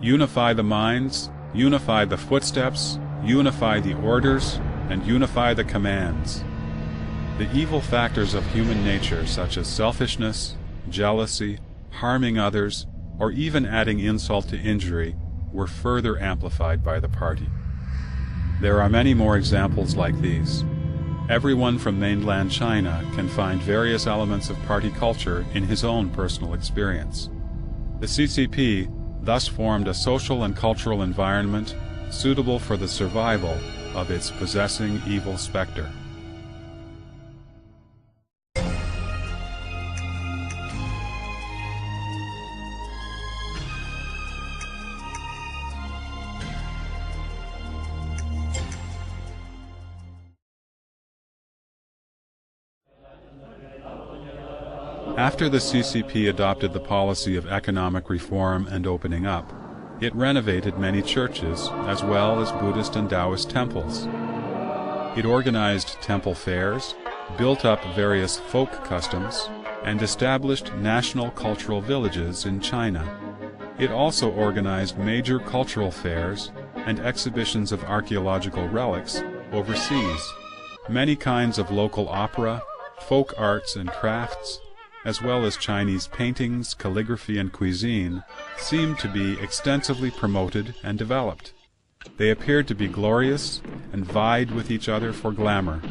Unify the minds, unify the footsteps, unify the orders, and unify the commands. The evil factors of human nature, such as selfishness, jealousy, harming others, or even adding insult to injury, were further amplified by the party. There are many more examples like these. Everyone from mainland China can find various elements of party culture in his own personal experience. The CCP thus formed a social and cultural environment suitable for the survival of its possessing evil specter. After the CCP adopted the policy of economic reform and opening up, it renovated many churches as well as Buddhist and Taoist temples. It organized temple fairs, built up various folk customs, and established national cultural villages in China. It also organized major cultural fairs and exhibitions of archaeological relics overseas. Many kinds of local opera, folk arts and crafts, as well as Chinese paintings, calligraphy, and cuisine, seemed to be extensively promoted and developed. They appeared to be glorious and vied with each other for glamour.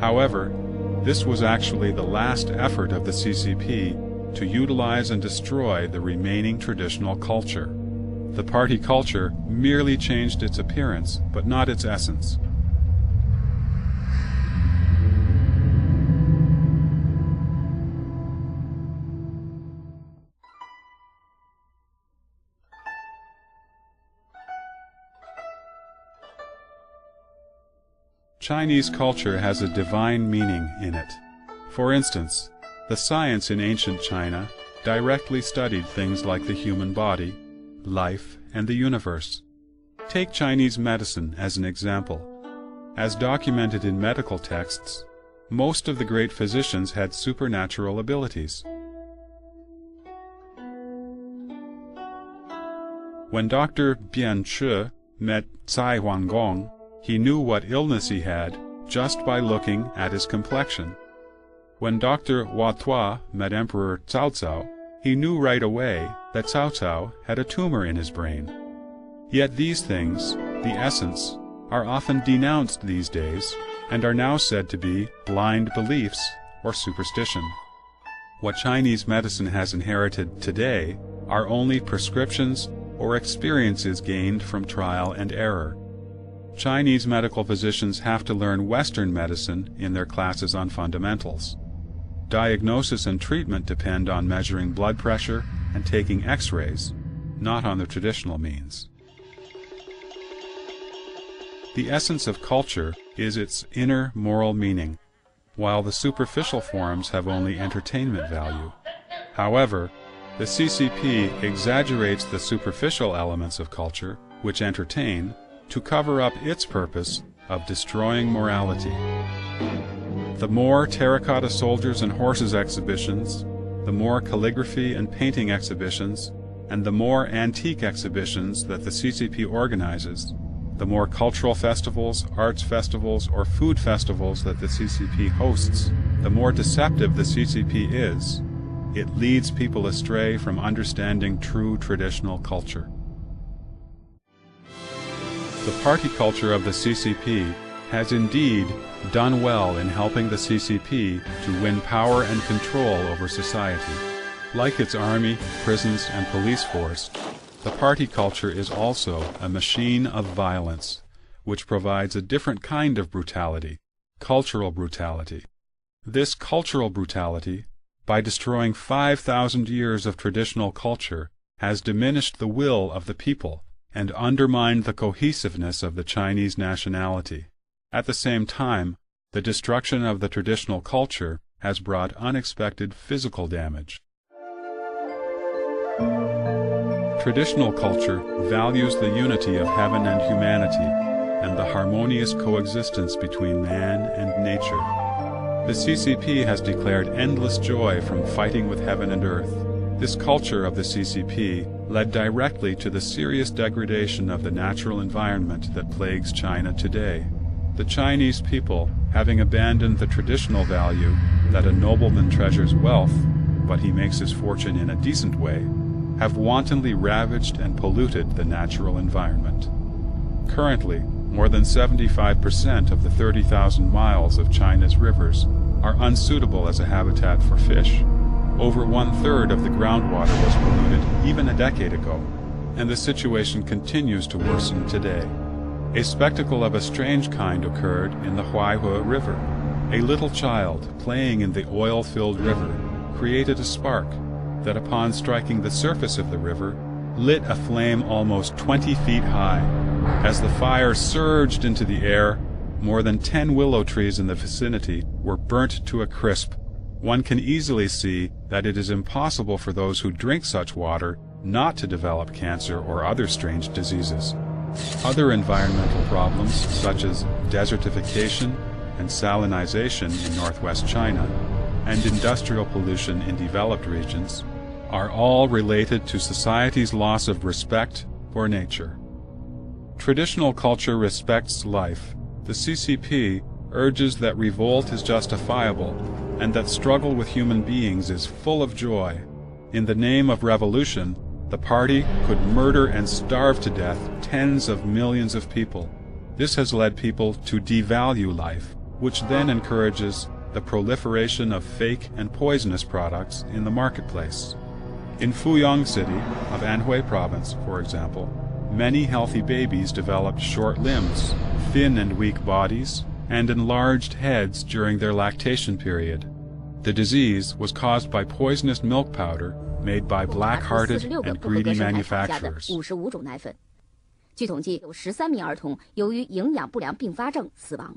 However, this was actually the last effort of the CCP to utilize and destroy the remaining traditional culture. The party culture merely changed its appearance, but not its essence. Chinese culture has a divine meaning in it. For instance, the science in ancient China directly studied things like the human body, life, and the universe. Take Chinese medicine as an example. As documented in medical texts, most of the great physicians had supernatural abilities. When Dr. Bian Che met Cai Huanggong, he knew what illness he had just by looking at his complexion. When Dr. Hua Tuo met Emperor Cao Cao, he knew right away that Cao Cao had a tumor in his brain. Yet these things, the essence, are often denounced these days and are now said to be blind beliefs or superstition. What Chinese medicine has inherited today are only prescriptions or experiences gained from trial and error. Chinese medical physicians have to learn Western medicine in their classes on fundamentals. Diagnosis and treatment depend on measuring blood pressure and taking X-rays, not on the traditional means. The essence of culture is its inner moral meaning, while the superficial forms have only entertainment value. However, the CCP exaggerates the superficial elements of culture, which entertain, to cover up its purpose of destroying morality. The more terracotta soldiers and horses exhibitions, the more calligraphy and painting exhibitions, and the more antique exhibitions that the CCP organizes, the more cultural festivals, arts festivals, or food festivals that the CCP hosts, the more deceptive the CCP is. It leads people astray from understanding true traditional culture. The party culture of the CCP has indeed done well in helping the CCP to win power and control over society. Like its army, prisons, and police force, the party culture is also a machine of violence, which provides a different kind of brutality, cultural brutality. This cultural brutality, by destroying 5,000 years of traditional culture, has diminished the will of the people and undermined the cohesiveness of the Chinese nationality. At the same time, the destruction of the traditional culture has brought unexpected physical damage. Traditional culture values the unity of heaven and humanity, and the harmonious coexistence between man and nature. The CCP has declared endless joy from fighting with heaven and earth, This culture of the CCP led directly to the serious degradation of the natural environment that plagues China today. The Chinese people, having abandoned the traditional value that a nobleman treasures wealth, but he makes his fortune in a decent way, have wantonly ravaged and polluted the natural environment. Currently, more than 75% of the 30,000 miles of China's rivers are unsuitable as a habitat for fish. Over 1/3 of the groundwater was polluted even a decade ago, and the situation continues to worsen today. A spectacle of a strange kind occurred in the Huaihe River. A little child playing in the oil-filled river created a spark that, upon striking the surface of the river, lit a flame almost 20 feet high. As the fire surged into the air, more than 10 willow trees in the vicinity were burnt to a crisp. One can easily see that it is impossible for those who drink such water not to develop cancer or other strange diseases. Other environmental problems, such as desertification and salinization in northwest China, and industrial pollution in developed regions, are all related to society's loss of respect for nature. Traditional culture respects life. The CCP urges that revolt is justifiable and that struggle with human beings is full of joy. In the name of revolution, the party could murder and starve to death tens of millions of people. This has led people to devalue life, which then encourages the proliferation of fake and poisonous products in the marketplace. In Fuyang City of Anhui Province, for example, many healthy babies developed short limbs, thin and weak bodies, and enlarged heads during their lactation period. The disease was caused by poisonous milk powder made by black-hearted and greedy manufacturers. 55种奶粉。据统计，有13名儿童由于营养不良并发症死亡。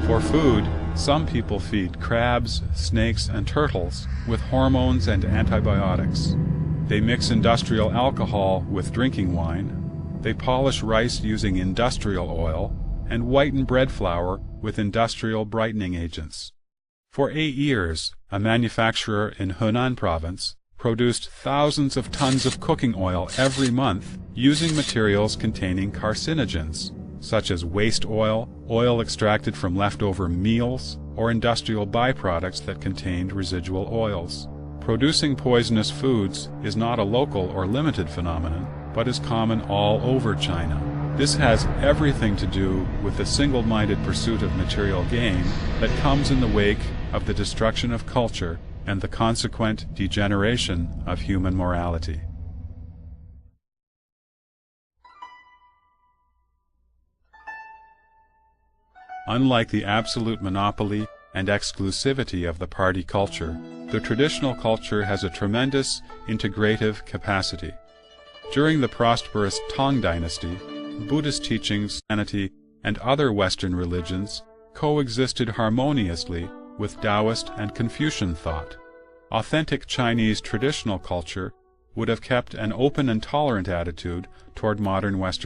For food, some people feed crabs, snakes, and turtles with hormones and antibiotics. They mix industrial alcohol with drinking wine. They polish rice using industrial oil and whiten bread flour with industrial brightening agents. For 8 years, a manufacturer in Henan Province produced thousands of tons of cooking oil every month using materials containing carcinogens, such as waste oil, oil extracted from leftover meals, or industrial byproducts that contained residual oils. Producing poisonous foods is not a local or limited phenomenon, but is common all over China. This has everything to do with the single-minded pursuit of material gain that comes in the wake of the destruction of culture and the consequent degeneration of human morality. Unlike the absolute monopoly and exclusivity of the party culture, the traditional culture has a tremendous integrative capacity. During the prosperous Tang Dynasty, Buddhist teachings, Christianity, and other Western religions coexisted harmoniously with Taoist and Confucian thought. Authentic Chinese traditional culture would have kept an open and tolerant attitude toward modern Western